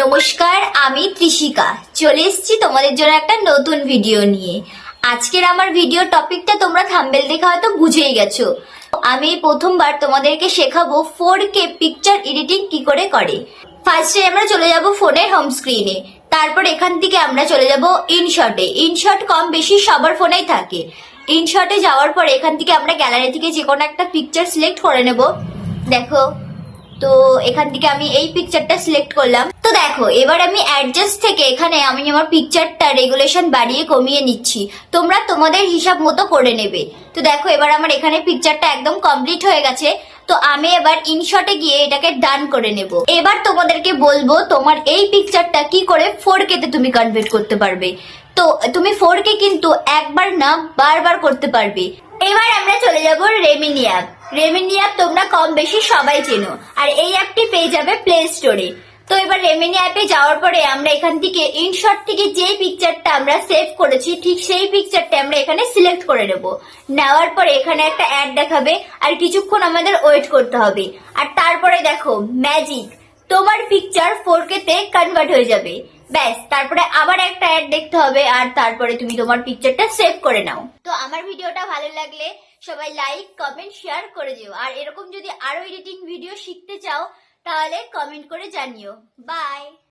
নমস্কার, আমি ত্রিশিকা চলে এসেছি তোমাদের জন্য একটা নতুন ভিডিও নিয়ে। আজকের আমার ভিডিও টপিকটা তোমরা থাম্বনেল দেখে হয়তো বুঝেই গেছো। আমি প্রথমবার তোমাদেরকে শেখাবো 4K পিকচার এডিটিং কি করে করে। ফার্স্টে আমরা চলে যাব ফোনের হোম স্ক্রিনে, তারপর এখান থেকে আমরা চলে যাব ইনশটে। ইনশট কম বেশি সবার ফোনেই থাকে। ইনশটে যাওয়ার পর এখান থেকে আমরা গ্যালারি থেকে যে কোনো একটা পিকচার সিলেক্ট করে নেব। দেখো, তো এখান থেকে আমি এই পিকচারটা সিলেক্ট করলাম। তো দেখো, এবার আমি অ্যাডজাস্ট থেকে এখানে আমি আমার পিকচারটা রেগুলেশন বাড়িয়ে কমিয়ে নিচ্ছি। তোমরা তোমাদের হিসাব মতো করে নেবে। তো দেখো, এবার আমার এখানে পিকচারটা একদম কমপ্লিট হয়ে গেছে। তো আমি এবার ইনশটে গিয়ে এটাকে ডান করে নেব। এবার তোমাদেরকে বলবো তোমার এই পিকচারটা কি করে 4K তে তুমি কনভার্ট করতে পারবে। তো তুমি 4K কিন্তু একবার না বারবার করতে পারবে। এবার আমরা চলে যাব রেমিনি অ্যাপ। রেমিনি অ্যাপ তোমরা কম বেশি সবাই চেনো, আর এই অ্যাপটি পেয়ে যাবে প্লে স্টোরে। তো এবার রেমিনি অ্যাপে যাওয়ার পরে আমরা এখান থেকে ইনশট থেকে যে পিকচারটা আমরা সেভ করেছি ঠিক সেই পিকচারটা আমরা এখানে সিলেক্ট করে নেব। নেওয়ার পরে এখানে একটা অ্যাড দেখাবে, আর কিছুক্ষণ আমাদের ওয়েট করতে হবে। আর তারপরে দেখো ম্যাজিক, তোমার পিকচার 4K তে কনভার্ট হয়ে যাবে। ব্যাস, তারপরে আবার একটা অ্যাড দেখতে হবে, আর তারপরে তুমি তোমার পিকচারটা সেভ করে নাও। তো আমার ভিডিওটা ভালো লাগলে সবাই লাইক, কমেন্ট, শেয়ার করে দিও। আর এরকম যদি আরো এডিটিং ভিডিও শিখতে চাও তাহলে কমেন্ট করে জানিও। বাই।